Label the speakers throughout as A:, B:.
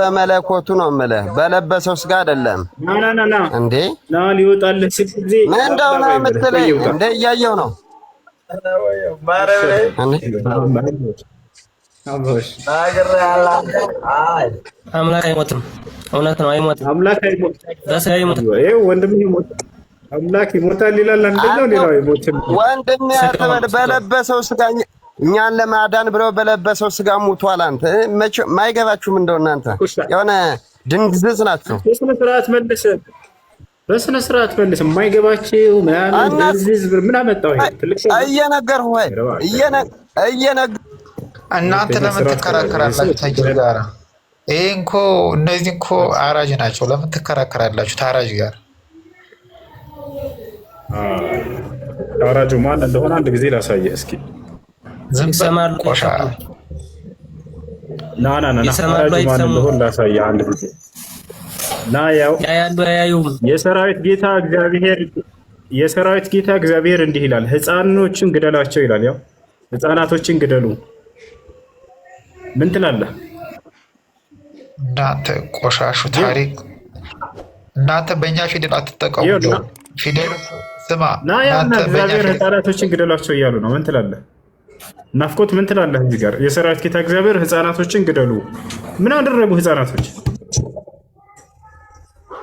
A: በመለኮቱ ነው የምልህ፣ በለበሰው ስጋ አይደለም።
B: ና
A: እንዴ
B: ና ሊወጣልህ ሲል ጊዜ
A: ምን እንደሆነ የምትለኝ እንደ እያየው ነው።
C: አምላክ አይሞትም። እውነት ነው፣ አይሞትም።
B: አምላክ አይሞትም።
C: በስጋ አይሞትም።
B: ወንድም ይሞታል። አምላክ ይሞታል ይላል። አንደኛው ሌላው አይሞትም።
A: ወንድም ያተበል በለበሰው ስጋ እኛን ለማዳን ብለው በለበሰው ስጋ ሙቷል። አንተ ማይገባችሁም እንደው እናንተ የሆነ ድንግዝዝ ናችሁ።
B: በስነ ስርዓት መልስ የማይገባችሁ ማለት ድንግዝዝ ምን አመጣው? ይሄ ትልቅ ሰው
A: እየነገርኩህ ወይ
D: እናንተ ለምን ትከራከራላችሁ? ታጅር ጋር ይሄ እንኮ እነዚህ እንኮ አራጅ ናቸው። ለምን ትከራከራላችሁ ታራጅ ጋር?
B: አራጁ ማን እንደሆነ አንድ ጊዜ ላሳየህ እስኪ።
D: ዝም በል ቆሻ
B: ና አራጁ ማን እንደሆነ ላሳየህ አንድ ጊዜ። ና ያው የሰራዊት ጌታ እግዚአብሔር እንዲህ ይላል፣ ሕፃኖችን ግደላቸው ይላል። ያው ሕፃናቶችን ግደሉ። ምን ትላለህ?
D: እናንተ ቆሻሹ ታሪክ፣ እናንተ በእኛ ፊደል አትጠቀሙ። ፊደል ስማ፣
B: እናንተ እግዚአብሔር ሕፃናቶችን ግደላቸው እያሉ ነው። ምን ትላለህ? ናፍቆት ምን ትላለህ? እዚህ ጋር የሰራዊት ጌታ እግዚአብሔር ሕፃናቶችን ግደሉ። ምን አደረጉ ሕፃናቶች?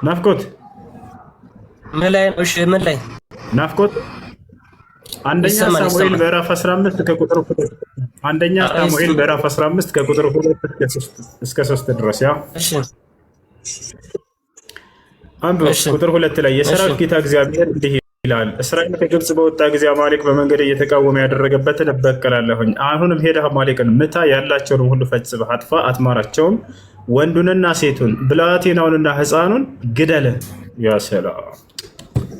B: ናፍቆት
C: ምን ላይ ነው? እሺ ምን ላይ
B: ናፍቆት? አንደኛ ሳሙኤል ምዕራፍ 15 ከቁጥር 2 አንደኛ ሳሙኤል ምዕራፍ 15 ከቁጥር 2 እስከ 3 ድረስ ያው
C: እሺ
B: አንዱ ቁጥር 2 ላይ የሰራዊት ጌታ እግዚአብሔር እንዲህ ይላል፣ እስራኤል ከግብጽ በወጣ ጊዜ አማሌቅ በመንገድ እየተቃወመ ያደረገበትን እበቀላለሁኝ። አሁንም ሄደህ አማሌቅን ምታ፣ ያላቸውንም ሁሉ ፈጽመህ አጥፋ፣ አትማራቸውም። ወንዱንና ሴቱን ብላቴናውንና ሕፃኑን ግደል። ያ ሰላም፣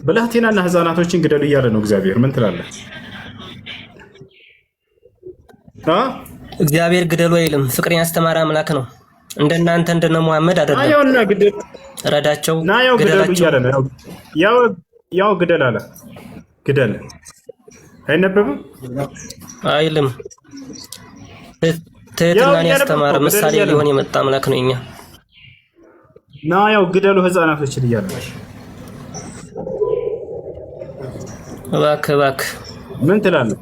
B: ብላቴናና ሕፃናቶችን ግደሉ እያለ ነው እግዚአብሔር። ምን ትላለህ?
C: እግዚአብሔር ግደሉ አይልም። ፍቅርን ያስተማረ አምላክ ነው። እንደናንተ እንደነ መሐመድ አይደለም።
B: ያውና ግደል
C: ረዳቸው፣
B: ያው ግደሉ እያለ ነው። ያው ግደል አለ። ግደል አይነበብም
C: አይልም። ትህትናን ያስተማረ ምሳሌ ሊሆን የመጣ አምላክ ነው። እኛ
B: ያው ግደሉ ሕፃናቶችን እያለ ነው።
C: እባክህ
B: ምን ትላለህ?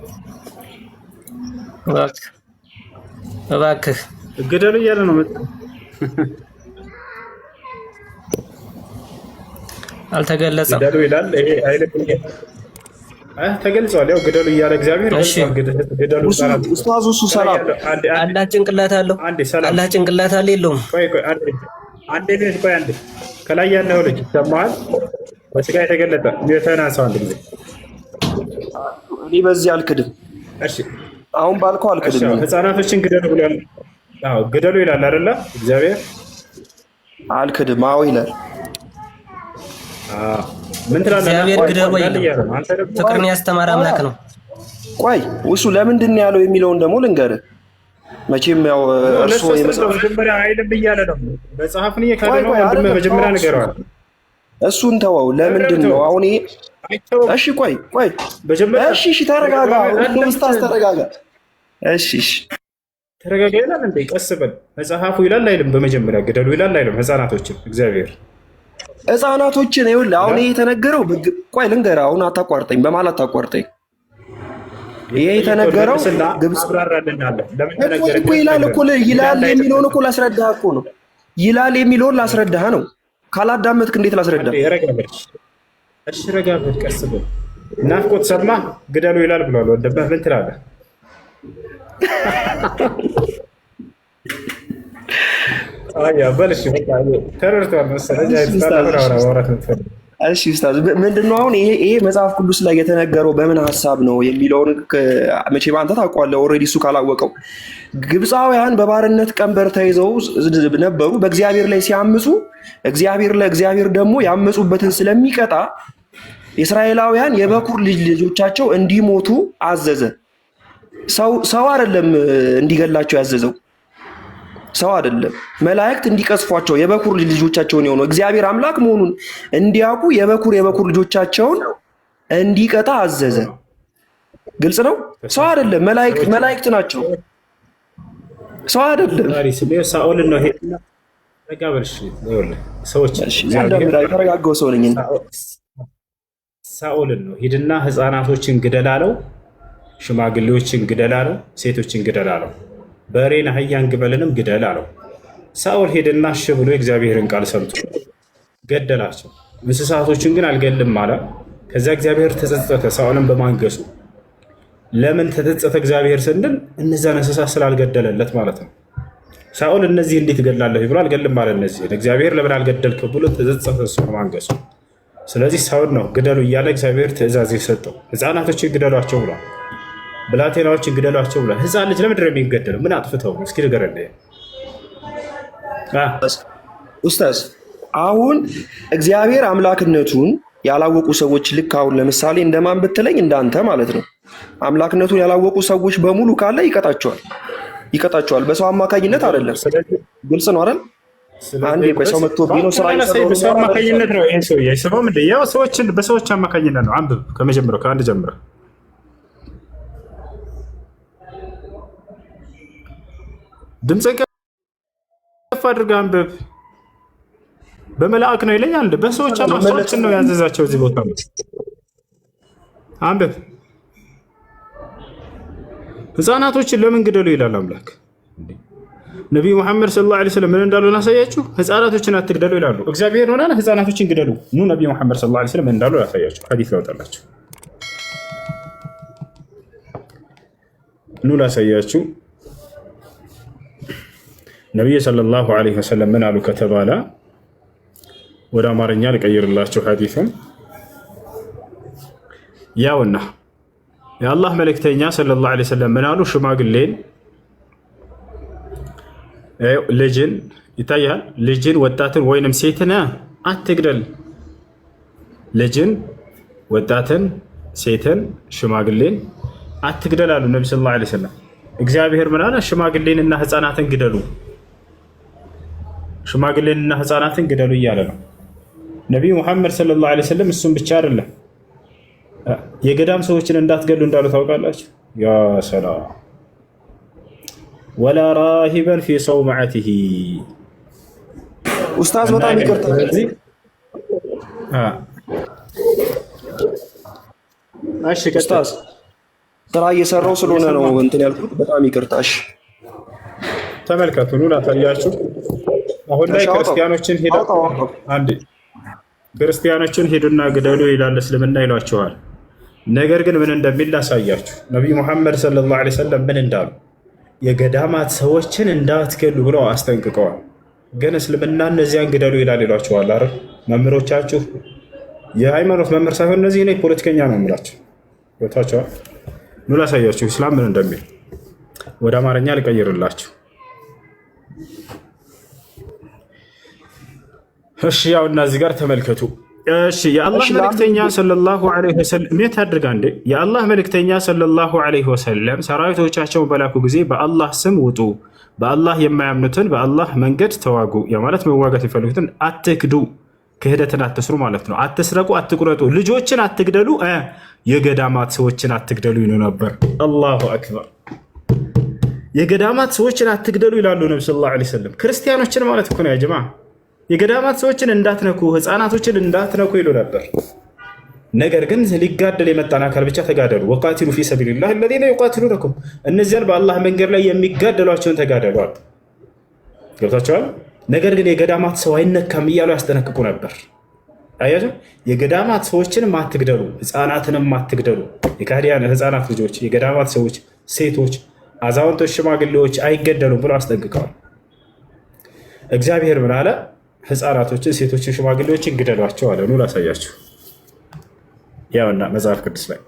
C: እባክህ
B: ግደሉ እያለ ነው።
C: አልተገለጸም።
B: ግደሉ ይላል። ይሄ አይልም። ተገልጿል። ያው ግደሉ እያለ እግዚአብሔር ግደሉ።
A: ኡስታዙ ሰላም
C: አላህ ጭንቅላት አለው። አላህ ጭንቅላት አለ የለውም?
B: ቆይ አንዴ ከላይ ያለው ልጅ ሰማሃል? በስጋ የተገለጠ የተናሳው አንድ ጊዜ
E: እኔ በዚህ አልክድም።
B: እሺ
E: አሁን ባልከው አልክድም።
B: ሕፃናቶችን ግደሉ ብሏል። ግደሉ ይላል አይደለ? እግዚአብሔር
E: አልክድም። አዎ ይላል።
B: ምን ትላለህ?
C: እግዚአብሔር ግደሉ አይልም። ፍቅርን ያስተማረ አምላክ ነው።
E: ቆይ እሱ ለምንድን ነው ያለው የሚለውን ደግሞ ልንገርህ። መቼም ያው እርሱ
B: መጀመሪያ አይልም እያለ ነው። መጽሐፍን እየካደ ነው። ወንድም መጀመሪያ ንገረዋል።
E: እሱን ተወው። ለምንድን ነው አሁን ይሄ? እሺ ቆይ እሺ ተረጋጋ። ኡስታዝ ተረጋጋ። እሺ
B: ተረጋጋ ይላል እንዴ? ቀስ በል። መጽሐፉ ይላል አይልም? በመጀመሪያ ግደሉ ይላል አይልም? ሕፃናቶችን እግዚአብሔር
E: ሕፃናቶችን ይኸውልህ፣ አሁን ይሄ የተነገረው ቆይ ልንገርህ። አሁን አታቋርጠኝ፣ በማለት አታቋርጠኝ። ይሄ የተነገረው ግብጽ እኮ ይላል እኮ ይላል የሚለውን እኮ ላስረዳህ እኮ ነው። ይላል የሚለውን ላስረዳህ ነው። ካላዳመጥክ እንዴት ላስረዳህ?
B: እሺ ረጋ በል፣ ቀስ በል። ናፍቆት ሰማህ? ግደሉ ይላል ብሏል። ወደበህ ምን ትላለህ? ተረድቷል መሰለኝ።
E: እሺ ኡስታዝ ምንድነው አሁን ይሄ መጽሐፍ ቅዱስ ላይ የተነገረው በምን ሀሳብ ነው የሚለውን መቼም አንተ ታውቀዋለህ ኦልሬዲ። እሱ ካላወቀው ግብፃውያን በባርነት ቀንበር ተይዘው ነበሩ። በእግዚአብሔር ላይ ሲያምፁ እግዚአብሔር ደግሞ ያመፁበትን ስለሚቀጣ እስራኤላውያን የበኩር ልጆቻቸው እንዲሞቱ አዘዘ። ሰው አይደለም እንዲገላቸው ያዘዘው፣ ሰው አይደለም። መላእክት እንዲቀስፏቸው የበኩር ልጆቻቸውን የሆነው እግዚአብሔር አምላክ መሆኑን እንዲያውቁ የበኩር ልጆቻቸውን እንዲቀጣ አዘዘ። ግልጽ ነው። ሰው አይደለም፣ መላእክት ናቸው። ሰው አይደለም።
B: ተቀበልሽ ሰዎች
E: የተረጋጋው ሰው ነኝ።
B: ሳኦልን ነው ሂድና ህፃናቶችን ግደል አለው፣ ሽማግሌዎችን ግደል አለው፣ ሴቶችን ግደል አለው፣ በሬን አህያን ግመልንም ግደል አለው። ሳኦል ሄድና እሺ ብሎ የእግዚአብሔርን ቃል ሰምቶ ገደላቸው። እንስሳቶችን ግን አልገልም አለ። ከዚያ እግዚአብሔር ተጸጸተ ሳኦልን በማንገሱ። ለምን ተጸጸተ እግዚአብሔር ስንል እነዚያን እንስሳት ስላልገደለለት ማለት ነው። ሳኦል እነዚህ እንዴት እገላለሁ ብሎ አልገልም ማለት እነዚህ እግዚአብሔር ለምን አልገደልክም ብሎ ተጸጸተ እሱ በማንገሱ። ስለዚህ ሳኦል ነው ግደሉ እያለ እግዚአብሔር ትእዛዝ የሰጠው። ህፃናቶችን ግደሏቸው ብሏል። ብላቴናዎችን ግደሏቸው ብሏል። ህፃን ልጅ ለምንድን ነው የሚገደለው? ምን አጥፍተው ነው? እስኪ ንገረን
E: ኡስታዝ። አሁን እግዚአብሔር አምላክነቱን ያላወቁ ሰዎች ልክ አሁን ለምሳሌ እንደማን ብትለኝ እንዳንተ ማለት ነው። አምላክነቱን ያላወቁ ሰዎች በሙሉ ካለ ይቀጣቸዋል። በሰው አማካኝነት አይደለም። ግልጽ ነው አይደል? አንዴ ሰው መጥቶ ቢኖ ስራ
B: በሰው አማካኝነት ነው። ይሄን ሰው ያይሰማም እንደ ያው ሰዎችን በሰዎች አማካኝነት ነው። አንብብ ከመጀመሪያው ከአንድ ጀምረህ ድምፅህን ከፍ አድርገህ አንብብ። በመላእክ ነው ይለኛል። በሰዎች ሰዎችን ነው ያዘዛቸው። እዚህ ቦታ አንብብ። ህፃናቶችን ለምን ግደሉ ይላል አምላክ። ነቢዩ መሐመድ ሰለላሁ ዐለይሂ ወሰለም ምን እንዳሉ ላሳያችሁ። ህፃናቶችን አትግደሉ ይላሉ። እግዚአብሔር ሆነ ህፃናቶችን ግደሉ። ኑ ነቢዩ መሐመድ ሰለላሁ ዐለይሂ ወሰለም ምን እንዳሉ ላሳያችሁ። ሐዲስ ላውጣላችሁ። ኑ ላሳያችሁ። ነቢዩ ሰለላሁ ዐለይሂ ወሰለም ምን አሉ ከተባለ ወደ አማርኛ ልቀይርላችሁ ሐዲሱን። ያውና የአላህ መልእክተኛ ሰለላሁ ዐለይሂ ወሰለም ምን አሉ? ሽማግሌን፣ ልጅን ይታያል። ልጅን፣ ወጣትን ወይንም ሴትን አትግደል። ልጅን፣ ወጣትን፣ ሴትን፣ ሽማግሌን አትግደል አሉ ነቢ ሰለላሁ ዐለይሂ ወሰለም። እግዚአብሔር ምን አለ? ሽማግሌንና ህፃናትን ግደሉ። ሽማግሌንና ህፃናትን ግደሉ እያለ ነው ነቢዩ ሙሐመድ ሰለላሁ ዐለይሂ ወሰለም። እሱም ብቻ አይደለም የገዳም ሰዎችን እንዳትገሉ እንዳሉ ታውቃላችሁ። ያ ሰላም ወላ ራሂበን ፊ ሰውመዐቲሂ።
E: ኡስታዝ በጣም ይቅርታ ኡስታዝ፣ ስራ እየሰራው ስለሆነ ነው እንትን ያልኩት። በጣም ይቅርታሽ።
B: ተመልከቱ፣ ኑ ላሳያችሁ። አሁን ላይ ክርስቲያኖችን ክርስቲያኖችን ሄዱና ግደሉ ይላል እስልምና ይሏቸዋል። ነገር ግን ምን እንደሚል ላሳያችሁ። ነቢዩ ሙሐመድ ሰለላሁ ዐለይሂ ወሰለም ምን እንዳሉ የገዳማት ሰዎችን እንዳትገሉ ብለው አስጠንቅቀዋል። ግን እስልምና እነዚያን ግደሉ ይላል ይሏቸዋል። አይደል መምህሮቻችሁ የሃይማኖት መምህር ሳይሆን እነዚህ እኔ ፖለቲከኛ ነው የምላቸው። ቦታቸዋል። ኑ ላሳያችሁ እስላም ምን እንደሚል ወደ አማርኛ ልቀይርላችሁ። እሺ ያው እና እዚህ ጋር ተመልከቱ። እሺ የአላህ መልእክተኛ ሰለላሁ ዐለይሂ ወሰለም ምን አድርጋ እንደ የአላህ መልእክተኛ ሰለላሁ ዐለይሂ ወሰለም ሰራዊቶቻቸውን በላኩ ጊዜ በአላህ ስም ውጡ፣ በአላህ የማያምኑትን በአላህ መንገድ ተዋጉ። ያ ማለት መዋጋት የፈለጉትን አትክዱ፣ ክህደትን አትስሩ ማለት ነው። አትስረቁ፣ አትቁረጡ፣ ልጆችን አትግደሉ፣ የገዳማት ሰዎችን አትግደሉ ይሉ ነበር። አላሁ አክበር። የገዳማት ሰዎችን አትግደሉ ይላሉ ነብዩ ሰለላሁ ዐለይሂ ወሰለም። ክርስቲያኖችን ማለት እኮ ነው ያ ጀማ። የገዳማት ሰዎችን እንዳትነኩ፣ ህፃናቶችን እንዳትነኩ ይሉ ነበር። ነገር ግን ሊጋደል የመጣን አካል ብቻ ተጋደሉ። ወቃቲሉ ፊ ሰቢሊላህ አለዚነ ዩቃቲሉነኩም፣ እነዚያን በአላህ መንገድ ላይ የሚጋደሏቸውን ተጋደሉ። ገብታችኋል? ነገር ግን የገዳማት ሰው አይነካም እያሉ ያስጠነቅቁ ነበር። አያችሁ፣ የገዳማት ሰዎችንም አትግደሉ፣ ህፃናትንም አትግደሉ። የካህዲያን ህፃናት ልጆች፣ የገዳማት ሰዎች፣ ሴቶች፣ አዛውንቶች፣ ሽማግሌዎች አይገደሉም ብለው አስጠንቅቀዋል። እግዚአብሔር ምን አለ? ህፃናቶችን፣ ሴቶችን፣ ሽማግሌዎችን ግደሏቸው አለ። ኑ ላሳያችሁ። ያውና መጽሐፍ ቅዱስ ላይ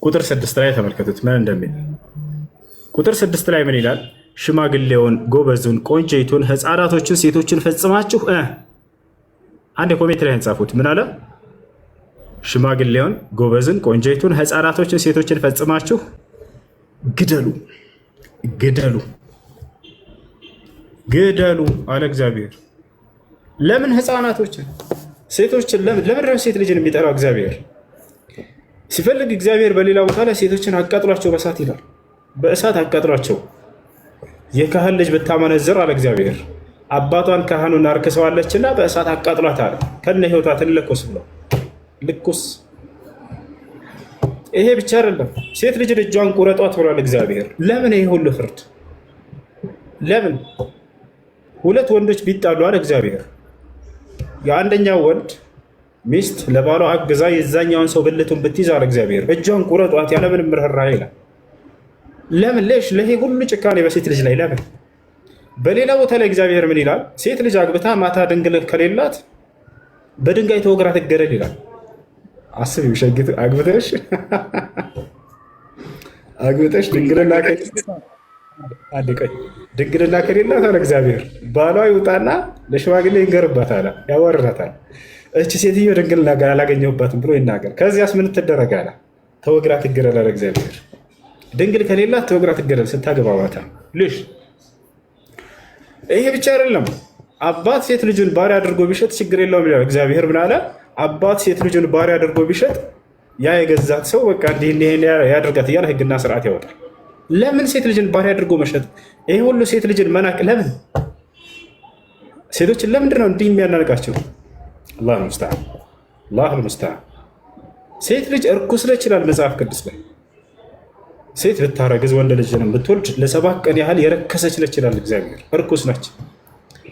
B: ቁጥር 6 ላይ ተመልከቱት ምን እንደሚል። ቁጥር 6 ላይ ምን ይላል? ሽማግሌውን፣ ጎበዙን፣ ቆንጆይቱን፣ ህፃናቶችን፣ ሴቶችን ፈጽማችሁ አንድ ኮሜንት ላይ እንጻፉት። ምን አለ? ሽማግሌውን፣ ጎበዝን፣ ቆንጆይቱን፣ ህፃናቶችን፣ ሴቶችን ፈጽማችሁ ግደሉ ግደሉ ግደሉ አለ እግዚአብሔር። ለምን ህፃናቶችን፣ ሴቶችን? ለምን ሴት ልጅን የሚጠራው እግዚአብሔር? ሲፈልግ እግዚአብሔር በሌላ ቦታ ላይ ሴቶችን አቃጥሏቸው በሳት ይላል። በእሳት አቃጥሏቸው። የካህን ልጅ ብታመነዝር አለ እግዚአብሔር አባቷን ካህኑን አርክሰዋለችና በእሳት አቃጥሏት አለ። ከነ ህይወቷ ትለኮስ ብለው ልኩስ። ይሄ ብቻ አይደለም፣ ሴት ልጅ እጇን ቁረጧት ብሏል እግዚአብሔር። ለምን ይሄ ሁሉ ፍርድ? ለምን? ሁለት ወንዶች ቢጣሉ አለ እግዚአብሔር የአንደኛው ወንድ ሚስት ለባሏ አግዛ የዛኛውን ሰው ብልቱን ብትይዝ አለ እግዚአብሔር እጇን ቁረጧት ያለምንም ርህራሄ ይላል። ለምን? ለሽ ለይሄ ሁሉ ጭካኔ በሴት ልጅ ላይ ለምን? በሌላ ቦታ ላይ እግዚአብሔር ምን ይላል? ሴት ልጅ አግብታ ማታ ድንግል ከሌላት በድንጋይ ተወግራ ትገደል ይላል። አስብ ይሸግት አግብተሽ ድንግልና ከሌላት አለ እግዚአብሔር ባሏ ይውጣና ለሽማግሌ ይንገርባታል፣ ያወርዳታል። እቺ ሴትዮ ድንግልና ጋር አላገኘሁባትም ብሎ ይናገር። ከዚያስ ምን ትደረጋለ? ተወግራ ትገደል አለ እግዚአብሔር። ድንግል ከሌላት ተወግራ ትገደል ስታገባ ማታ ልሽ። ይሄ ብቻ አይደለም፣ አባት ሴት ልጁን ባሪያ አድርጎ ቢሸጥ ችግር የለውም ይላል እግዚአብሔር። ምን አለ? አባት ሴት ልጁን ባሪያ አድርጎ ቢሸጥ ያ የገዛት ሰው በቃ እንዲህ ያድርጋት እያለ ህግና ስርዓት ያወጣል። ለምን ሴት ልጅን ባሪያ አድርጎ መሸጥ? ይሄ ሁሉ ሴት ልጅን መናቅ ለምን? ሴቶችን ለምንድን ነው እንዲህ የሚያናንቃቸው? አላሁ ሙስተዓን፣ አላሁ ሙስተዓን። ሴት ልጅ እርኩስ ነች ይላል መጽሐፍ ቅዱስ ላይ። ሴት ብታረግዝ ወንድ ልጅን ብትወልድ ለ7 ቀን ያህል የረከሰች ነች ይላል እግዚአብሔር። እርኩስ ነች።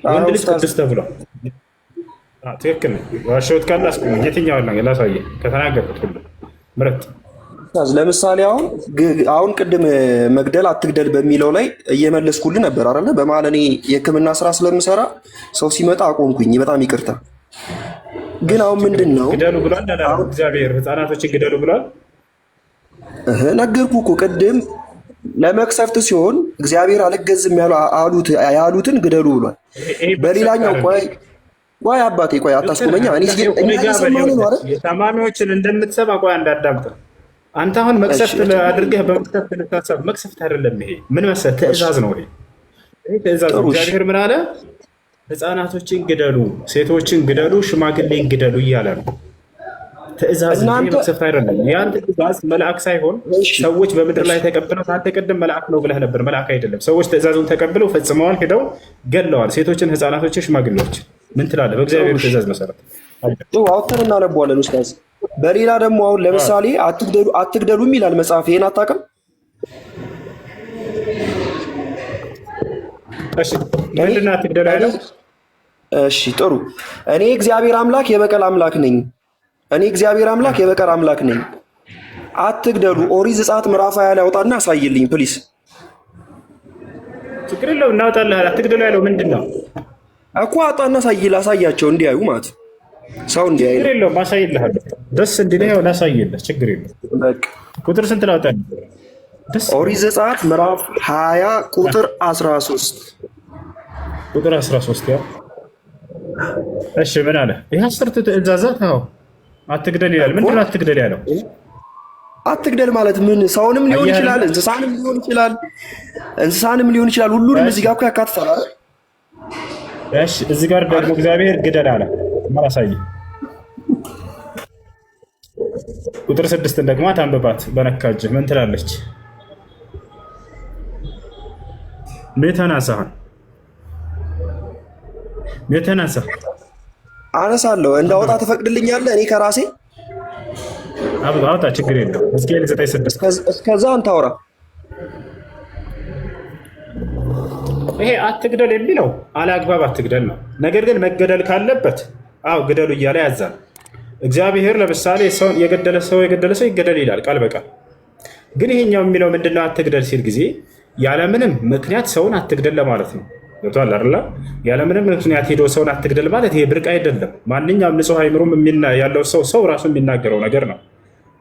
B: ወንድ ልጅ ቅዱስ ተብሏል። ትክክል ነው። ዋሻውት ካለ አስቁም። የትኛው ነው ላሳየህ ከተናገርኩት ሁሉ ምረት።
E: ለምሳሌ አሁን ቅድም መግደል አትግደል በሚለው ላይ እየመለስኩልህ ነበር አይደለ? በመሀል እኔ የሕክምና ስራ ስለምሰራ ሰው ሲመጣ አቆምኩኝ። በጣም ይቅርታ። ግን አሁን ምንድን ነው
B: ግደሉ ብሏል እግዚአብሔር። ህፃናቶችን ግደሉ ብሏል።
E: ነገርኩህ እኮ ቅድም ለመቅሰፍት ሲሆን እግዚአብሔር አልገዝም ያሉትን ግደሉ ብሏል። በሌላኛው ቆይ አባቴ ቆይ አታስቆመኛ።
B: ታማሚዎችን እንደምትሰማ ቆይ እንዳዳምጥ። አንተ አሁን መቅሰፍት አድርገህ በመቅሰፍት ልታሰብ፣ መቅሰፍት አይደለም ይሄ። ምን መሰለህ? ትእዛዝ ነው ይሄ ትእዛዝ ነው። እግዚአብሔር ምን አለ? ህፃናቶችን ግደሉ፣ ሴቶችን ግደሉ፣ ሽማግሌን ግደሉ እያለ ነው። ትእዛዝ እንጂ መቅሰፍት አይደለም። የአንተ ትእዛዝ መልአክ ሳይሆን ሰዎች በምድር ላይ ተቀብለው፣ አንተ ቅድም መልአክ ነው ብለህ ነበር። መልአክ አይደለም። ሰዎች ትእዛዙን ተቀብለው ፈጽመዋል፣ ሄደው ገለዋል። ሴቶችን፣ ህፃናቶችን፣ ሽማግሌዎችን ምን ትላለህ? በእግዚአብሔር ትእዛዝ መሰረት
E: አውጥተን እናነበዋለን ኡስታዝ። በሌላ ደግሞ አሁን ለምሳሌ አትግደሉም ይላል መጽሐፍ። ይሄን አታውቅም?
B: እሺ ምንድን ነው አትግደሉ ያለው?
E: እሺ ጥሩ። እኔ እግዚአብሔር አምላክ የበቀል አምላክ ነኝ። አትግደሉ። ኦሪት ዘጸአት ምዕራፍ 20 ላይ አውጣና አሳይልኝ ፕሊስ።
B: ችግር የለውም እናወጣልህ። አትግደሉ ያለው ምንድን ነው
E: እኮ? አውጣና አሳያቸው እንዲያዩ ማለት ሰው እንዲያይ።
B: ችግር የለውም አሳይልሃለሁ። ደስ እንዲልህ ያው ላሳይልህ። ችግር የለውም። በቃ ቁጥር ስንት ላውጣልህ?
E: ኦሪት ዘጸአት ምዕራፍ 20 ቁጥር 13
B: ቁጥር 13 ያው እሺ ምን አለ? ይህ 10ቱ ትእዛዛት አትግደል ይላል። ምንድን ነው አትግደል ያለው?
E: አትግደል ማለት ምን? ሰውንም ሊሆን ይችላል፣ እንስሳንም ሊሆን ይችላል። ሁሉንም እዚህ ጋር እኮ ያካትታል።
B: እሺ እዚህ ጋር ደግሞ እግዚአብሔር ግደል አለ። ማሳይ ቁጥር 6 ደግሞ ታንበባት በነካጅህ ምን ትላለች? ሜተናሳ
E: አነሳለሁ። እንዳወጣ ትፈቅድልኛለህ? እኔ ከራሴ
B: አውጣ፣ ችግር የለም። ሕዝቅኤል 9:6
E: እስከዛ አንተ አውራ።
B: ይሄ አትግደል የሚለው አለአግባብ አትግደል ነው። ነገር ግን መገደል ካለበት ግደሉ እያለ ያዛል እግዚአብሔር። ለምሳሌ ሰው የገደለ ሰው ይገደል ይላል ቃል በቃል። ግን ይሄኛው የሚለው ምንድነው? አትግደል ሲል ጊዜ ያለምንም ምክንያት ሰውን አትግደል ለማለት ነው። ገብቶሃል አይደል? ያለምንም ምክንያት ሄዶ ሰውን አትግደል ማለት ይሄ ብርቅ አይደለም። ማንኛውም ንጹሕ አይምሮም ያለው ሰው ራሱ የሚናገረው ነገር ነው።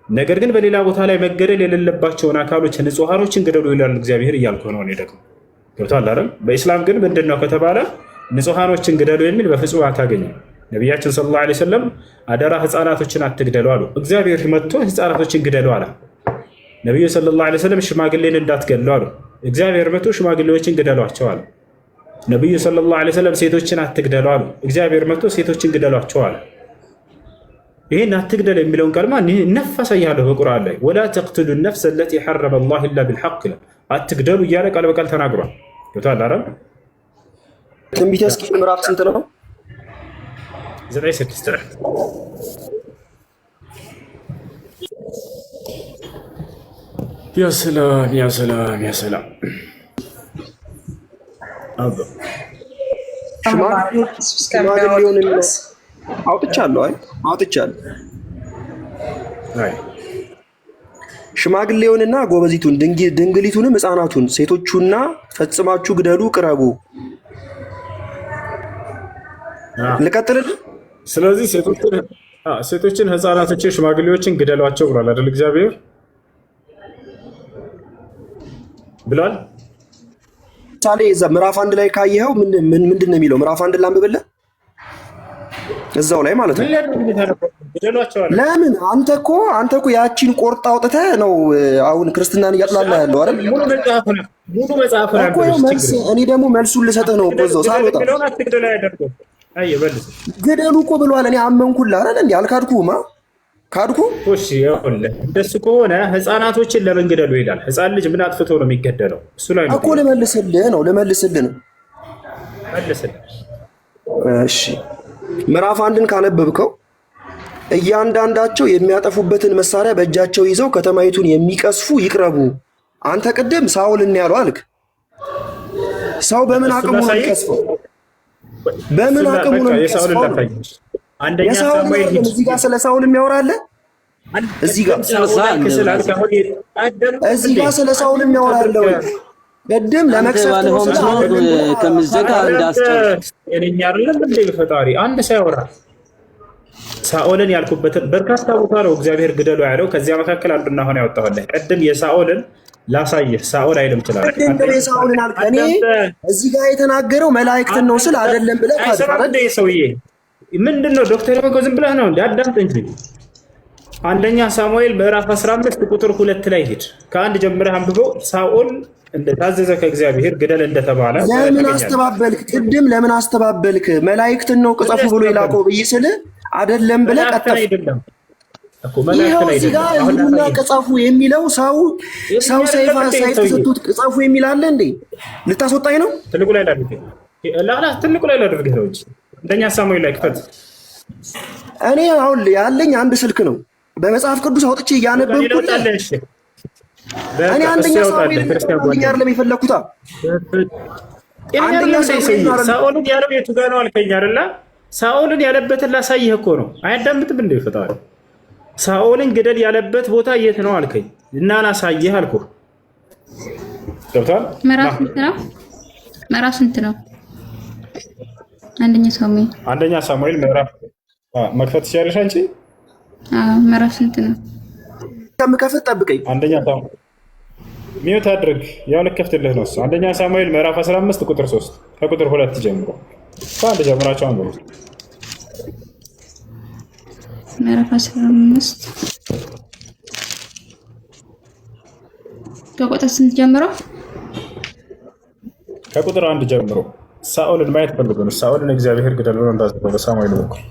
B: ነገር ግን በሌላ ቦታ ላይ መገደል የሌለባቸውን አካሎች ንጹሐኖችን ግደሉ ይላል እግዚአብሔር እያልኩ ነው እኔ ደግሞ። ገብቶሃል አይደል? በኢስላም ግን ምንድነው ከተባለ ንጹሐኖችን ግደሉ የሚል በፍጹም አታገኝም። ነቢያችን ሰለላሁ ዐለይሂ ወሰለም አደራ ህፃናቶችን አትግደሉ አሉ። እግዚአብሔር መጥቶ ህፃናቶችን ግደሉ አለ። ነቢዩ ሰለላሁ ዐለይሂ ወሰለም ሽማግሌን እንዳትገሉ አሉ። እግዚአብሔር መጥቶ ሽማግሌዎችን ግደሏቸው አለ። ነቢዩ ሰለላሁ ዐለይሂ ወሰለም ሴቶችን አትግደሉ አሉ። እግዚአብሔር መጥቶ ሴቶችን ግደሏቸው አለ። ይሄን አትግደል የሚለውን ቃል ማን ነፈሰ ያለው በቁርአን ላይ ወላ ተቅትሉ النفس التي حرم الله الا بالحق አትግደሉ እያለ ቃል በቃል ተናግሯል። ይወጣል አረም
E: ትንቢተ ሕዝቅኤል ምዕራፍ ስንት ነው?
B: 9:6 يا سلام يا سلام يا سلام አባ
E: ሽማግሌውን አውጥቻለሁ ሽማግሌውንና ጎበዚቱን ድንግሊቱንም ሕፃናቱን ሴቶቹና ፈጽማችሁ ግደሉ ቅረቡ። ልቀጥልልህ።
B: ስለዚህ ሴቶችን፣ ሕፃናቶችን፣ ሽማግሌዎችን ግደሏቸው ብሏል አይደል? እግዚአብሔር ብሏል።
E: ምሳሌ እዛ ምዕራፍ 1 ላይ ካየኸው ምንድን ነው የሚለው? ምዕራፍ 1 ላንብብልህ እዛው ላይ ማለት ነው። ለምን አንተ እኮ ያቺን ቆርጣ አውጥተህ ነው አሁን ክርስትናን እያጥላላ ያለው አይደል?
B: ሙሉ መጽሐፉን
E: እኮ እኔ ደግሞ መልሱን ልሰጥህ ነው እኮ እዛው ሳልወጣ ግደሉ እኮ ብሏል። እኔ አመንኩልህ አይደል? እንዴ አልካድኩማ? ካድኩ?
B: እሺ ይኸውልህ፣ እንደሱ ከሆነ ሕፃናቶችን ለምን ግደሉ ይላል? ሕፃን ልጅ ምን አጥፍቶ ነው የሚገደለው? እሱ ላይ
E: እኮ ልመልስልህ ነው መልስልህ። እሺ ምዕራፍ 1ን ካነበብከው እያንዳንዳቸው የሚያጠፉበትን መሳሪያ በእጃቸው ይዘው ከተማይቱን የሚቀስፉ ይቅረቡ። አንተ ቅድም ሳኦልን ያለው አልክ። ሰው በምን አቅሙ ነው የሚቀስፈው? በምን አቅሙ ነው የሚቀስፈው? አንደኛ ሳሙኤል እዚህ ጋር ስለ ሳኦል የሚያወራለ እዚህ ጋር ስለ ሳኦል የሚያወራለ ቅድም ለመክሰፍት ነው
F: ከምዘጋ እንዳስጨርስ
B: እኔኛ አይደለም እንደ ፈጣሪ አንድ ሳይወራ ሳኦልን ያልኩበትን በርካታ ቦታ ነው እግዚአብሔር ግደሉ ያለው። ከዚያ መካከል አንዱና ሆነ ያወጣሁልህ ቅድም የሳኦልን ላሳየህ። ሳኦል አይልም ይችላል
E: ቅድም የሳኦልን አልከ። እኔ እዚህ ጋር የተናገረው መላእክትን ነው ስል አይደለም ብለህ
B: አይሰራም እንደ ሰውዬ ምንድነው ዶክተር መኮ ዝም ብለህ ነው እንደ አዳምጥ እንጂ። አንደኛ ሳሙኤል ምዕራፍ 15 ቁጥር 2 ላይ ሂድ። ከአንድ ጀምረህ አንብበው። ሳኦል እንደታዘዘ ከእግዚአብሔር ግደል እንደተባለ
E: ለምን አስተባበልክ? ቅድም ለምን አስተባበልክ? መላእክትን ነው ቅጸፉ ብሎ ይላከው ብይስል አይደለም ብለህ ቀጠፍ እኮ መላእክት ላይ አይደለም ቅጸፉ የሚለው ሰው ሰይፍ ተሰጥቶት ቅጸፉ የሚል አለ እንዴ? ልታስወጣኝ ነው?
B: ትልቁ ላይ ትልቁ ላይ ላድርግህ ነው እንጂ እንደኛ ሳሙኤል ላይ ክፈት።
E: እኔ አሁን ያለኝ አንድ ስልክ ነው። በመጽሐፍ ቅዱስ አውጥቼ እያነበብኩት እኔ አንደኛ ሳሙኤል አይደለም የፈለኩት።
B: አንደኛ ሳኦልን ያለው የቱ ጋር ነው አልከኝ አይደለ? ሳኦልን ያለበትን ላሳይህ እኮ ነው። አያዳምጥም እንደ ፈጣሪ። ሳኦልን ግደል ያለበት ቦታ የት ነው አልከኝ እና ላሳይህ አልኩህ። ገብቷል?
G: ምዕራፍ ስንት ነው? አንደኛ ሳሙኤል
B: ምዕራፍ መክፈት ትችያለሽ አንቺ?
G: ምዕራፍ ስንት ነው?
E: ከምከፍት ጠብቀኝ።
B: አንደኛ ሳሙኤል ሚውት አድርግ። ያው ልከፍትልህ ነው እሱ። አንደኛ ሳሙኤል ምዕራፍ 15 ቁጥር 3 ከቁጥር 2 ጀምሮ ከአንድ ጀምራቸው አንብቡ።
G: ምዕራፍ 15 ከቁጥር ስንት ጀምሮ?
B: ከቁጥር 1 ጀምሮ ሳኦልን ማየት ፈልጎ ነው። ሳኦልን እግዚአብሔር ግደል ብሎ እንዳዘዘው በሳሙኤል በኩል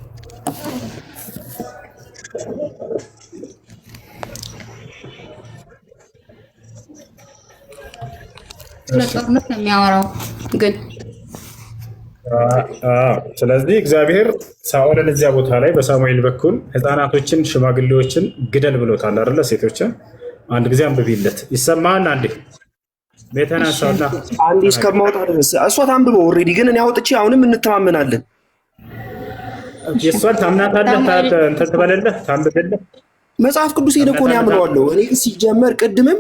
G: ለጦርነት ነው የሚያወራው ግን
B: ስለዚህ እግዚአብሔር ሳኦልን እዚያ ቦታ ላይ በሳሙኤል በኩል ሕፃናቶችን ሽማግሌዎችን ግደል ብሎታል አይደለ? ሴቶችን አንድ ጊዜ አንብቢለት ይሰማል። አንዴ ቤተናሳውና
E: አንዴ እስከማውጣ ድረስ እሷ ታንብበው። ኦልሬዲ ግን እኔ አውጥቼ አሁንም እንተማመናለን።
B: የእሷን ታምናታለህ? እንትን ትበለለህ? ታንብብልህ?
E: መጽሐፍ ቅዱስ ሄደ እኮ ነው ያምነዋለሁ። እኔ ሲጀመር ቅድምም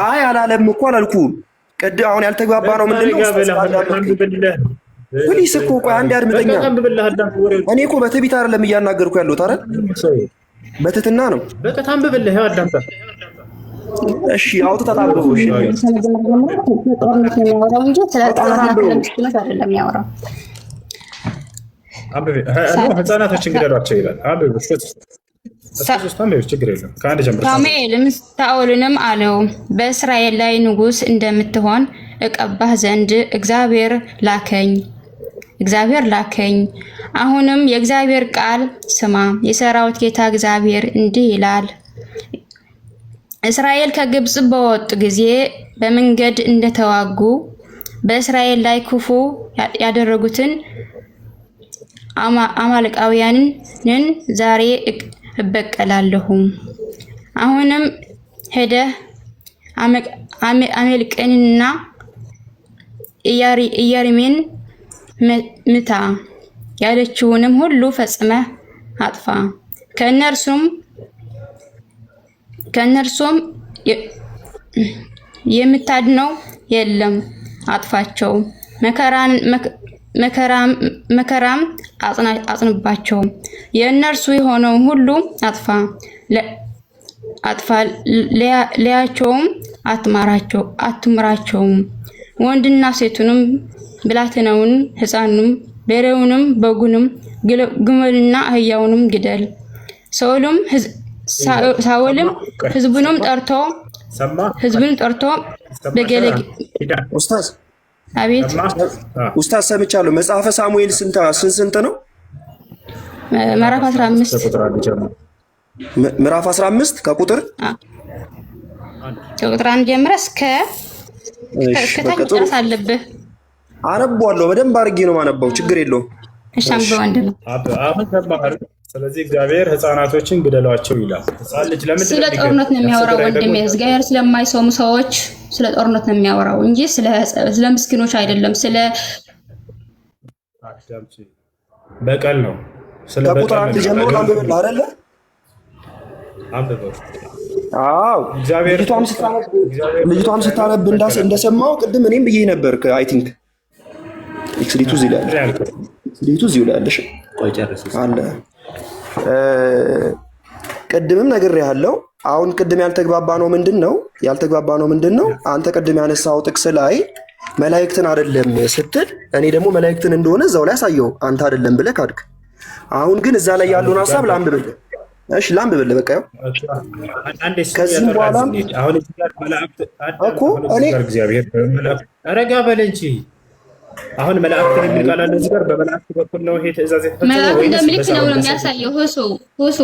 E: አይ አላለም እኮ አላልኩም። ቅድም አሁን ያልተግባባ ነው ምንድነው? ፕሊስ እኮ ቆይ አንዴ አድምጠኛ። እኔ እኮ በትዕቢት አይደለም እያናገርኩ ያለሁት አይደል? በትህትና ነው።
B: በቃ ታንብብልህ። ያው አዳምጣ።
E: እሺ አውጥታ ታንብበው። እሺ ሕፃናቶችን ግደሏቸው ይላል።
G: ሳሙኤልም ሳኦልንም አለው በእስራኤል ላይ ንጉሥ እንደምትሆን እቀባህ ዘንድ እግዚአብሔር ላከኝ። እግዚአብሔር ላከኝ። አሁንም የእግዚአብሔር ቃል ስማ። የሰራዊት ጌታ እግዚአብሔር እንዲህ ይላል፣ እስራኤል ከግብጽ በወጡ ጊዜ በመንገድ እንደተዋጉ በእስራኤል ላይ ክፉ ያደረጉትን አማልቃውያንን ዛሬ እበቀላለሁ። አሁንም ሄደህ አሜልቅንና ኢያሪምን ምታ፣ ያለችውንም ሁሉ ፈጽመህ አጥፋ። ከእነርሱም የምታድነው የለም። አጥፋቸው፣ መከራም አጽንባቸው። የእነርሱ የሆነውን ሁሉ አጥፋ፣ ለያቸውም አትምራቸውም። ወንድና ሴቱንም፣ ብላቴናውን፣ ሕፃኑንም፣ በሬውንም፣ በጉንም፣ ግመሉንና አህያውንም ግደል። ሳኦልም ሕዝቡንም ጠርቶ በገለግ
E: ኡስታዝ
G: አቤት
E: ኡስታዝ ሰምቻለሁ። መጽሐፈ ሳሙኤል ስንት ነው?
G: ምዕራፍ 15
E: ምዕራፍ 15 ከቁጥር
G: 1 ጀምረህ እስከ ከታች ድረስ አለብህ።
E: አነባዋለሁ። በደንብ አድርጌ ነው የማነባው። ችግር የለውም።
G: እሺ አንብበው ወንድም።
B: አሁን ተባህር። ስለዚህ እግዚአብሔር ሕፃናቶችን ግደሏቸው ይላል። ሕፃን ልጅ ለምን
G: ስለ ጦርነት ነው የሚያወራው ወንድም? እግዚአብሔር ስለማይሰሙ ሰዎች ስለ ጦርነት ነው የሚያወራው እንጂ ስለ ምስኪኖች አይደለም። ስለ
B: በቀል ነው። ስለ
E: ከቁጥር 1 ጀምሮ አንብበው አይደለ?
B: አንብበው።
E: አዎ ልጅቷም ስታነብ እንደሰማው ቅድም እኔም ብዬ ነበር። አይ ቲንክ ኤክስሊቱ እዚህ ላይ ያለሽ አለ። ቅድምም ነግሬሃለሁ። አሁን ቅድም ያልተግባባ ነው ምንድን ነው? አንተ ቅድም ያነሳው ጥቅስ ላይ መላእክትን አይደለም ስትል እኔ ደግሞ መላእክትን እንደሆነ እዛው ላይ አሳየው። አንተ አይደለም ብለህ ካድክ። አሁን ግን እዛ ላይ ያለውን ሐሳብ ላንብብልህ። እሺ ላንብብልህ። በቃ ከዚህም በኋላ
B: አሁን እዚህ ጋር መላእክት
E: እኮ እኔ
B: እግዚአብሔር መላእክት አረጋ በል እንጂ አሁን መላእክት የሚል ቃል አለ እዚህ ጋር። በመላእክት በኩል ነው ይሄ ትእዛዝ የተፈጸመው
G: መልአክ እንደምልክ ነው የሚያሳየው። ሁሱ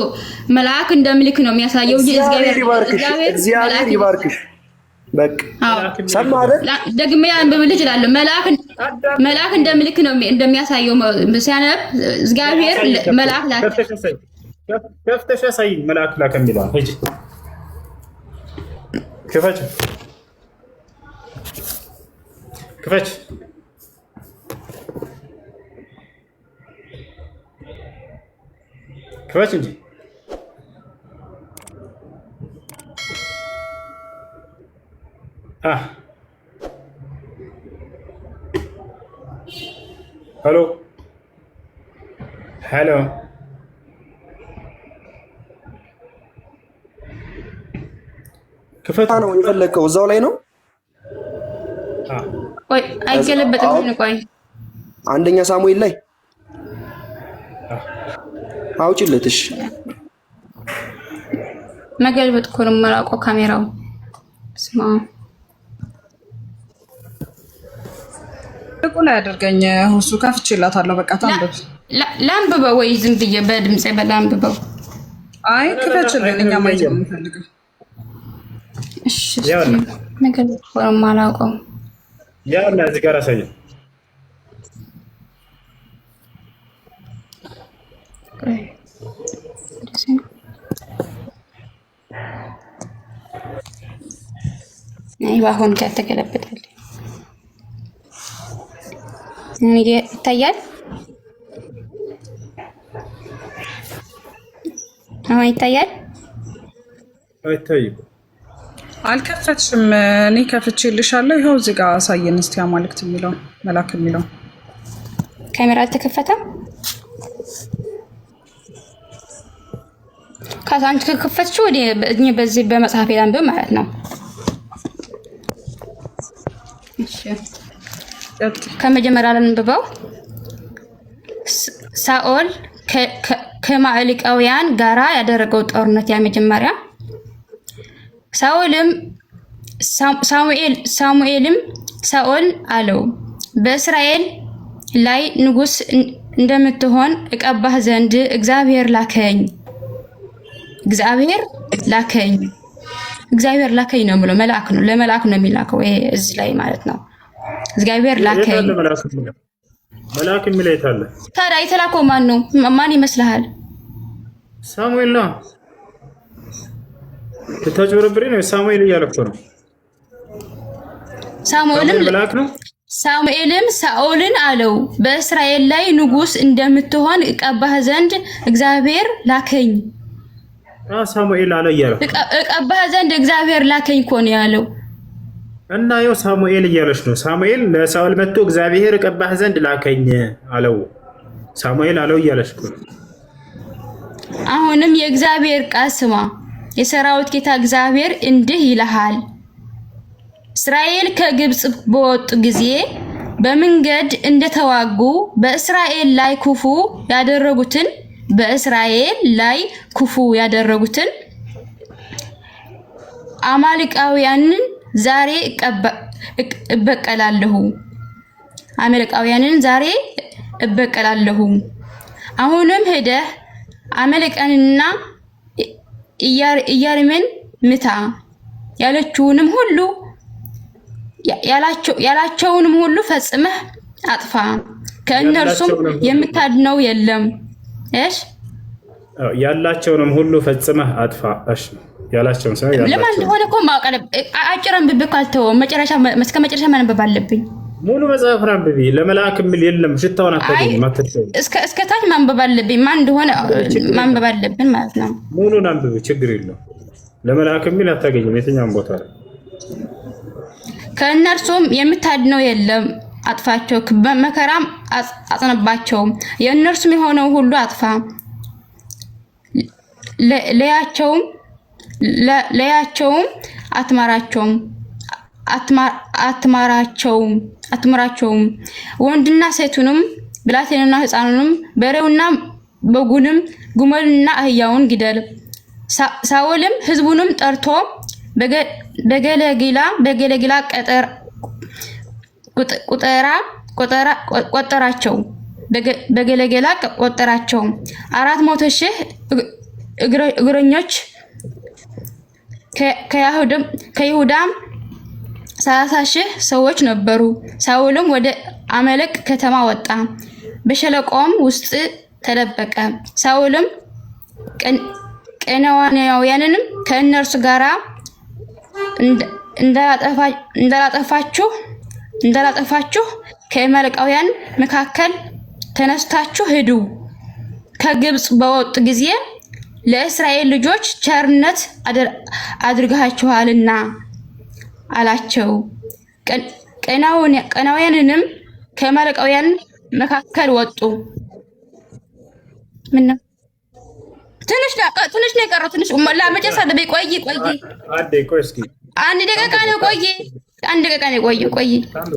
G: መልአክ እንደምልክ ነው የሚያሳየው እንጂ እግዚአብሔር
E: ይባርክሽ። በቃ ሰማ አይደል?
G: ደግሜ አንብብልህ እችላለሁ። መልአክ እንደምልክ ነው እንደሚያሳየው ሲያነብ እግዚአብሔር መልአክ ላከ።
B: ከፍተሽ አሳይኝ። መልአክ ላከ የሚለው ሂጂ ክፈች እንጂ ሄሎ ክፈት
E: ነው የፈለከው? እዛው ላይ ነው።
G: ቆይ አይገለበጥም። ቆይ
E: አንደኛ ሳሙኤል ላይ አውጪለት። እሺ
G: መገልበጥ እኮ ነው የማላውቀው። ካሜራው ስማ
H: ልቁን ያደርገኝ ሁሱ ከፍቼላታለሁ። በቃ ታንብብ።
G: ላንብበው ወይ ዝም ብዬ በድምጼ በላንብበው?
H: አይ ክፈችልኝ፣ እኛ ማየት ነው የምንፈልገው።
G: እሺ መገልበጥ እኮ ነው የማላውቀው።
B: ያው እና እዚህ ጋር አሳየኝ።
G: አሁን ከተገለበጠል እንግዲህ ይታያል። አሁን ይታያል።
B: አይታይም።
H: አልከፈትሽም። እኔ ከፍቼልሻለሁ። ይኸው እዚህ ጋር አሳየን እስቲ። አማልክት የሚለው መላክ የሚለው
G: ካሜራ አልተከፈተም። ከዛንት ከከፈትሽው ወደ በዚህ በመጽሐፍ ላንብብ ማለት ነው። እሺ ከመጀመሪያ ላንብበው። ሳኦል ከማዕሊቃውያን ጋራ ያደረገው ጦርነት የመጀመሪያ። ሳሙኤልም ሳኦል አለው፣ በእስራኤል ላይ ንጉስ እንደምትሆን እቀባህ ዘንድ እግዚአብሔር ላከኝ። እግዚአብሔር ላከኝ ነው ብሎ መልአክ ነው ለመልአክ ነው የሚላከው። ይሄ እዚህ ላይ ማለት ነው። እግዚአብሔር ላከኝ።
B: መልአክ የሚለው የት አለ
G: ታዲያ? የተላከው ማን ነው? ማን ይመስልሃል?
B: ሳሙኤል ነው። ተታጅበረብሬ ነው። ሳሙኤል እያለፈ ነው።
G: ሳሙኤልም ሳኦልን አለው በእስራኤል ላይ ንጉስ እንደምትሆን እቀባህ ዘንድ እግዚአብሔር ላከኝ።
B: ሳሙኤል አለ እያለ
G: እቀባህ ዘንድ እግዚአብሔር ላከኝ እኮ ነው ያለው።
B: እና ያው ሳሙኤል እያለች ነው። ሳሙኤል ለሳኦል መጥቶ እግዚአብሔር እቀባህ ዘንድ ላከኝ አለው። ሳሙኤል አለው እያለች ነው።
G: አሁንም የእግዚአብሔር ቃል ስማ። የሰራዊት ጌታ እግዚአብሔር እንዲህ ይልሃል፣ እስራኤል ከግብጽ በወጡ ጊዜ በመንገድ እንደተዋጉ በእስራኤል ላይ ክፉ ያደረጉትን አማሌቃውያንን ዛሬ እበቀላለሁ። አሁንም ሄደህ አማሌቅንና ኢያሪምን ምታ፣ ያላቸውንም ሁሉ ፈጽመህ አጥፋ፣ ከእነርሱም የምታድነው የለም። እሺ
B: ያላቸውንም ሁሉ ፈጽመህ አጥፋ። እሺ ያላቸውን ሰው
G: ለማን እንደሆነ እኮ ማቀለ አጭረን ብብካልተው መጨረሻ እስከ መጨረሻ ማንበብ አለብኝ።
B: ሙሉ መጽሐፍ አንብቢ። ለመልአክ የሚል የለም። ሽታውን አታገኝ ማተተው
G: እስከ ታች ማንበብ አለብኝ። ማን እንደሆነ ማንበብ አለብን ማለት ነው።
B: ሙሉን አንብቢ፣ ችግር የለው። ለመልአክ የሚል አታገኝም የትኛውም ቦታ ላይ።
G: ከእነርሱም የምታድነው የለም፣ አጥፋቸው፣ በመከራም አጽንባቸው፣ የእነርሱም የሆነው ሁሉ አጥፋ፣ ለያቸውም አትማራቸውም፣ ወንድና ሴቱንም ብላቴናና ሕፃኑንም በሬውና በጉንም ግመሉንና አህያውን ግደል። ሳኦልም ሕዝቡንም ጠርቶ በገለጊላ ቆጠራቸው። በገለገላ ቆጠራቸው። 400,000 እግረኞች ከይሁዳም 30,000 ሰዎች ነበሩ። ሳኦልም ወደ አማሌቅ ከተማ ወጣ፣ በሸለቆም ውስጥ ተደበቀ። ሳኦልም ቀናናውያንንም ከእነርሱ ጋር እንዳላጠፋችሁ ከአማሌቃውያን መካከል ተነስታችሁ ሂዱ፣ ከግብጽ በወጡ ጊዜ ለእስራኤል ልጆች ቸርነት አድርጋችኋልና አላቸው። ቀናናውያንም ከአማሌቃውያን መካከል ወጡ። ምን ነው ትንሽ ነው የቀረው። ትንሽ ለመጨረሻ አለብኝ። ቆይ አንድ ደቂቃ ነው። ቆይ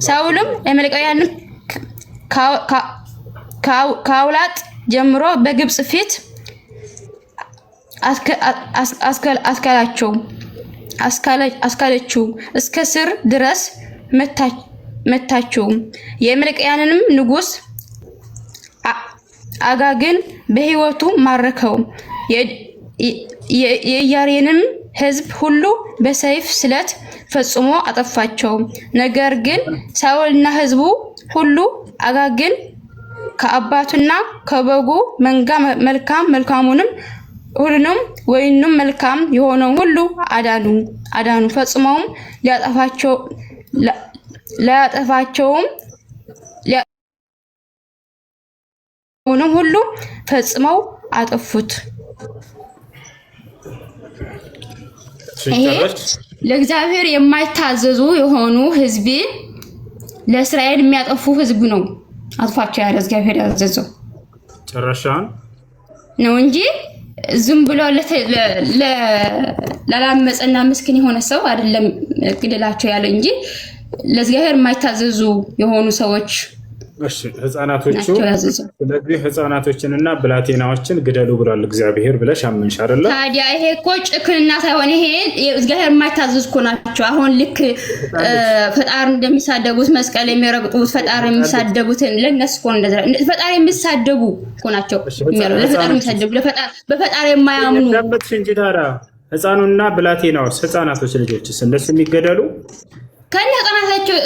G: ሳኦልም አማሌቃውያንን ከአውላጥ ጀምሮ በግብጽ ፊት አስካለችው፣ እስከ ስር ድረስ መታችው። የአማሌቃውያንንም ንጉስ አጋግን በሕይወቱ ማረከው። የኢያሪንም ሕዝብ ሁሉ በሰይፍ ስለት ፈጽሞ አጠፋቸው። ነገር ግን ሳኦልና ሕዝቡ ሁሉ አጋግን ከአባቱና ከበጉ መንጋ መልካሙንም ሁሉንም ወይንም መልካም የሆነውን ሁሉ አዳኑ። ፈጽመውም ሊያጠፋቸውም ሁሉ ፈጽመው አጠፉት። ይሄ ለእግዚአብሔር የማይታዘዙ የሆኑ ህዝብ ለእስራኤል የሚያጠፉ ህዝብ ነው አጥፋቸው ያለ እግዚአብሔር ያዘዘው
B: ጨረሻን
G: ነው እንጂ ዝም ብሎ ለላመፀና ምስኪን የሆነ ሰው አይደለም ግደላቸው ያለ እንጂ ለእግዚአብሔር የማይታዘዙ የሆኑ ሰዎች
B: እሺ ህፃናቶቹ ስለዚህ ህፃናቶችንና ብላቴናዎችን ግደሉ ብሏል እግዚአብሔር ብለሽ አመንሽ አይደለ?
G: ታዲያ ይሄ እኮ ጭክንና ሳይሆን ይሄ እግዚአብሔር የማይታዘዝ እኮ ናቸው። አሁን ልክ ፈጣሪ እንደሚሳደቡት መስቀል የሚረግጡት ፈጣሪ የሚሳደቡትን ለነሱ እኮ እንደዛ ፈጣሪ የሚሳደቡ እኮ ናቸው የሚያለው ለፈጣሪ የሚሳደቡ በፈጣሪ የማያምኑ
B: ለምት እንጂ ታዲያ ህፃኑና ብላቴናውስ ህፃናቶች ልጆችስ እንደሱ የሚገደሉ
G: ከነ ህፃናታቸው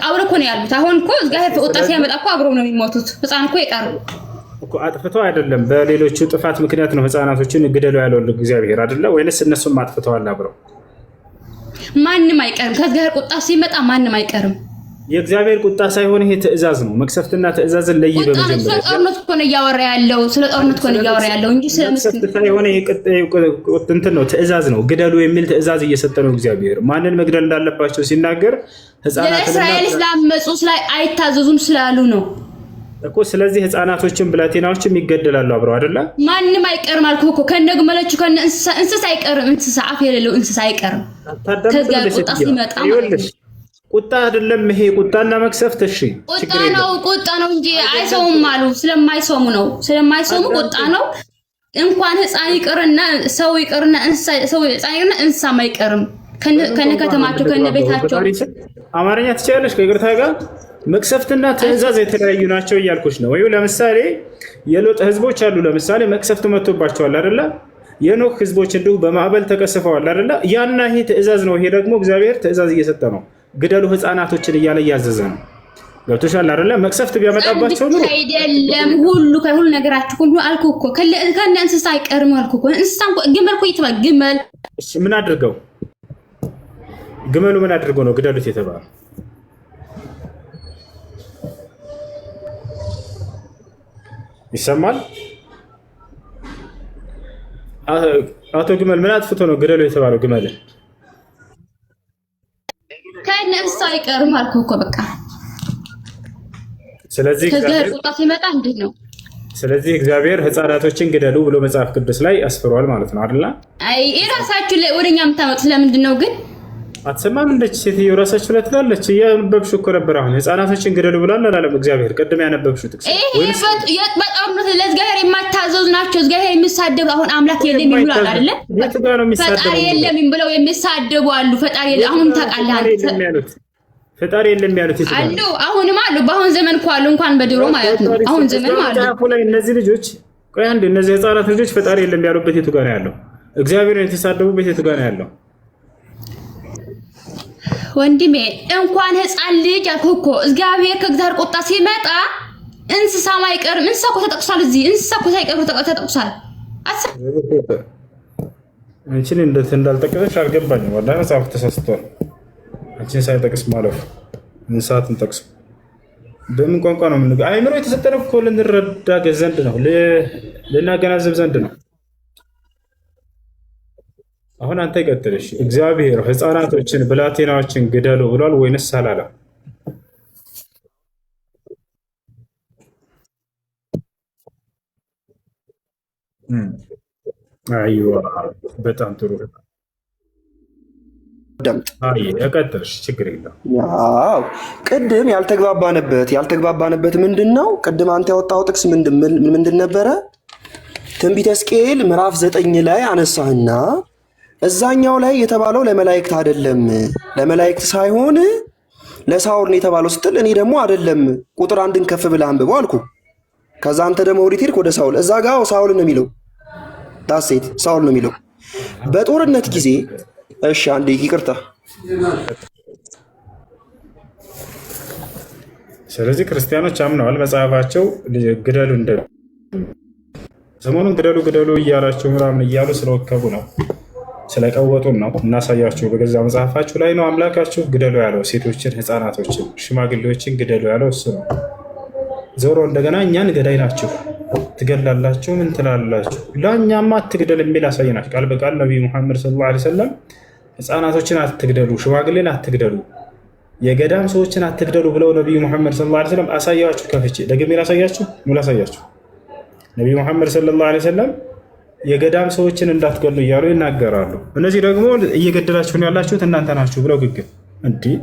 G: አብሮ እኮ ነው ያሉት። አሁን እኮ እግዚአብሔር ወጣ ሲያመጣ እኮ አብሮ ነው የሚሞቱት። ህፃን እኮ ይቀር
B: እኮ አጥፍተው አይደለም በሌሎቹ ጥፋት ምክንያት ነው ህፃናቶችን ግደሉ ያለው እግዚአብሔር አይደለ? ወይንስ እነሱም አጥፍተዋል አብረው?
G: ማንንም አይቀርም። ከእግዚአብሔር ቁጣ ሲመጣ ማንንም አይቀርም።
B: የእግዚአብሔር ቁጣ ሳይሆን ይሄ ትእዛዝ ነው። መክሰፍትና ትእዛዝን ለይ በመጀመሪያ
G: ስለ ጦርነት እኮ ነው እያወራ ያለው ስለ ጦርነት እኮ ነው እያወራ ያለው እንጂ ስለ
B: መክሰፍት ሳይሆን ይሄ እንትን ነው ትእዛዝ ነው። ግደሉ የሚል ትእዛዝ እየሰጠ ነው እግዚአብሔር። ማንን መግደል እንዳለባቸው ሲናገር ህፃናትና
G: ለእስራኤል ስላመጹ ላይ አይታዘዙም ስላሉ ነው
B: እኮ። ስለዚህ ህፃናቶችን ብላቴናዎችም ይገደላሉ አብረው አይደለ?
G: ማንንም አይቀርም አልኩህ እኮ ከነግመሎቹ እንስሳ አይቀርም። እንስሳ አፍ የሌለው እንስሳ አይቀርም። ከዚያ ቁጣ ሲመጣ
B: ቁጣ አይደለም ይሄ ቁጣና መክሰፍት። እሺ
G: ቁጣ ነው እንጂ አይሰሙም አሉ። ስለማይሰሙ ነው ስለማይሰሙ ቁጣ ነው። እንኳን ህፃን ይቅርና ሰው ይቅርና እንስሳም አይቀርም ከነ ከተማቸው ከነ ቤታቸው።
B: አማርኛ ትችላለሽ ከይቅርታ ጋር? መክሰፍትና ትእዛዝ የተለያዩ ናቸው እያልኩሽ ነው። ወይ ለምሳሌ የሎጥ ህዝቦች አሉ። ለምሳሌ መክሰፍት መጥቶባቸዋል አይደለ? የኖህ ህዝቦች እንዲሁ በማዕበል ተቀስፈዋል አይደለ? ያና ይሄ ትእዛዝ ነው። ይሄ ደግሞ እግዚአብሔር ትእዛዝ እየሰጠ ነው። ግደሉ ህፃናቶችን እያለ እያዘዘ ነው። ገብቶሻል አይደለ? መክሰፍት ቢያመጣባቸው ነው
G: አይደለም። ከሁሉ ነገራችሁ ሁሉ አልኩ እኮ ከነ እንስሳ አይቀርም አልኩ እኮ። እንስሳ ግመል እኮ ይተባል። ግመል
B: ምን አድርገው ግመሉ ምን አድርገው ነው ግደሉት የተባለው? ይሰማል? አቶ ግመል ምን አጥፍቶ ነው ግደሉ የተባለው? ግመል
G: ከነ እንስሳ አይቀርም አልኩ እኮ በቃ።
B: ስለዚህ
G: ከገር ቁጣ ሲመጣ እንዴት ነው?
B: ስለዚህ እግዚአብሔር ህፃናቶችን ግደሉ ብሎ መጽሐፍ ቅዱስ ላይ አስፍሯል ማለት ነው አይደል? አይ
G: እራሳችሁ ወደኛ የምታመጡት ለምንድን ነው ግን?
B: አትሰማም? እንደች ሴትዮ ራሳችሁ ላይ ትላለች። ያነበብሽው እኮ ነበር። አሁን ህፃናቶችን ግደሉ ብሏል አላለም እግዚአብሔር? ቅድም ያነበብሽው ጥቅስ
G: ወይስ በጣምነት ለእግዚአብሔር የማታዘዙ ናቸው። እግዚአብሔር የሚሳደቡ አሁን አምላክ የለም ይብላል አይደለ? ፈጣሪ የለም ብለው የሚሳደቡ አሉ። ፈጣሪ የለም አሁን ታውቃለህ አንተ።
B: ፈጣሪ የለም ያሉት
G: አሉ። አሁንም አሉ። በአሁን ዘመን እኮ አሉ። እንኳን በድሮ ማለት ነው። አሁን ዘመን ማለት
B: ነው። እነዚህ ልጆች ቆይ አንዴ፣ እነዚህ ህፃናት ልጆች ፈጣሪ የለም ያሉበት የቱ ጋር ነው ያለው? እግዚአብሔርን የተሳደቡበት የቱ ጋር ነው ያለው?
G: ወንድሜ እንኳን ህፃን ልጅ አልኩህ እኮ እግዚአብሔር ከእግዚአብሔር ቁጣ ሲመጣ እንስሳ ማይቀርም። እንስሳ እኮ ተጠቅሷል። እዚህ እንስሳ እኮ ሳይቀር ተጠቅሷል።
B: አንቺን እንዳልጠቀሰሽ አልገባኝም። ወላሂ መጽሐፍ ተሳስቷል። አንቺን ሳይጠቅስ ማለፍ እንስሳትን ጠቅሶ በምን ቋንቋ ነው? ምን አይምሮ የተሰጠነው እኮ ልንረዳ ዘንድ ነው፣ ልናገናዘብ ዘንድ ነው። አሁን አንተ ይቀጥልሽ። እግዚአብሔር ህፃናቶችን ብላቴናዎችን ግደሉ ብሏል ወይንስ አላለም? አይዋ በጣም ጥሩ። አይ እቀጥልሽ፣ ችግር የለም።
E: አዎ ቅድም ያልተግባባንበት ምንድነው? ቅድም አንተ ያወጣው ጥቅስ ምንድን ነበረ? ትንቢተ ሕዝቅኤል ምዕራፍ 9 ላይ አነሳህና እዛኛው ላይ የተባለው ለመላእክት አይደለም፣ ለመላእክት ሳይሆን ለሳውል ነው የተባለው ስትል፣ እኔ ደግሞ አይደለም ቁጥር 1ን ከፍ ብለህ አንብበው አልኩ። ከዛ አንተ ደግሞ ወዴት ሄድክ? ወደ ሳውል። እዛ ጋር ሳውል ነው የሚለው፣ ዳሴት ሳውል ነው የሚለው በጦርነት ጊዜ። እሺ አንዴ ይቅርታ።
B: ስለዚህ ክርስቲያኖች አምነዋል መጽሐፋቸው ግደሉ እንደ ሰሞኑን ግደሉ እያላቸው ምናምን እያሉ ስለወከቡ ነው፣ ስለቀወጡን ነው። እናሳያችሁ። በገዛ መጽሐፋችሁ ላይ ነው አምላካችሁ ግደሉ ያለው። ሴቶችን፣ ህፃናቶችን፣ ሽማግሌዎችን ግደሉ ያለው እሱ ነው። ዞሮ እንደገና እኛን ገዳይ ናችሁ ትገላላችሁ፣ ምን ትላላችሁ? ለእኛማ አትግደል የሚል አሳየናችሁ። ቃል በቃል ነቢዩ ሙሐመድ ሰለላሁ ዐለይሂ ወሰለም ህፃናቶችን አትግደሉ፣ ሽማግሌን አትግደሉ፣ የገዳም ሰዎችን አትግደሉ ብለው ነቢዩ ሙሐመድ ሰለላሁ ዐለይሂ ወሰለም አሳያችሁ። ከፍቼ ደግሜ ላሳያችሁ፣ ላሳያችሁ። ነቢዩ ሙሐመድ ሰለላሁ ዐለይሂ ወሰለም የገዳም ሰዎችን እንዳትገሉ እያሉ ይናገራሉ። እነዚህ ደግሞ እየገደላችሁ ነው ያላችሁት እናንተ ናችሁ ብለው ግግም እንዲህ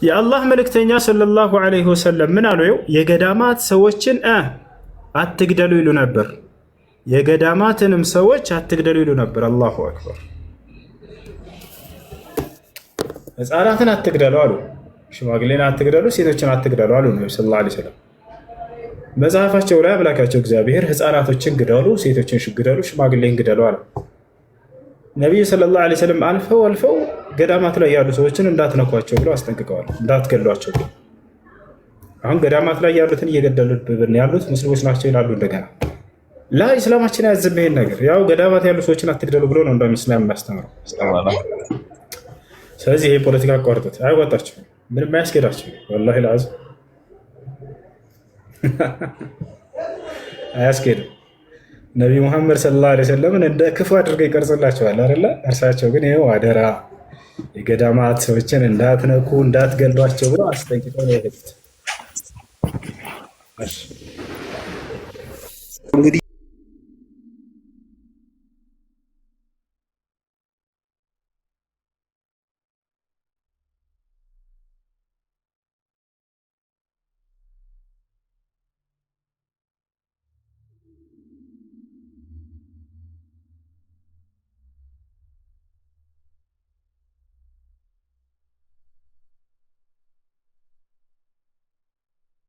B: የአላህ መልእክተኛ ሰለላሁ ዐለይሂ ወሰለም ምን አሉ? የገዳማት ሰዎችን አትግደሉ ይሉ ነበር። የገዳማትንም ሰዎች አትግደሉ ይሉ ነበር። አላሁ አክበር። ህፃናትን አትግደሉ አሉ። ሽማግሌን አትግደሉ፣ ሴቶችን አትግደሉ አሉ ነብዩ ሰለላሁ ዐለይሂ ወሰለም። መጽሐፋቸው ላይ አምላካቸው እግዚአብሔር ህፃናቶችን ግደሉ፣ ሴቶችን ግደሉ፣ ሽማግሌን ግደሉ አለ። ነቢዩ ሰለላሁ ዐለይሂ ወሰለም አልፈው ገዳማት ላይ ያሉ ሰዎችን እንዳትነኳቸው ብለው አስጠንቅቀዋል። እንዳትገሏቸው። አሁን ገዳማት ላይ ያሉትን እየገደሉብን ያሉት ሙስሊሞች ናቸው ይላሉ። እንደገና ላ ኢስላማችን ያዝም ይሄን ነገር። ያው ገዳማት ያሉ ሰዎችን አትግደሉ ብሎ ነው እንደውም ኢስላም የሚያስተምረው። ስለዚህ ይሄ ፖለቲካ አቋርጡት፣ አይወጣችሁም፣ ምንም አያስኬዳችሁም። ወላሂ ለአዝ አያስኬድም። ነቢ ሙሐመድ ሰለላሁ ዐለይሂ ወሰለምን እንደ ክፉ አድርገው ይቀርጽላቸዋል አይደለ? እርሳቸው ግን ይኸው አደራ የገዳማት ሰዎችን እንዳትነኩ እንዳትገሏቸው ብለው አስጠንቅቀው ነው የሄዱት። እንግዲህ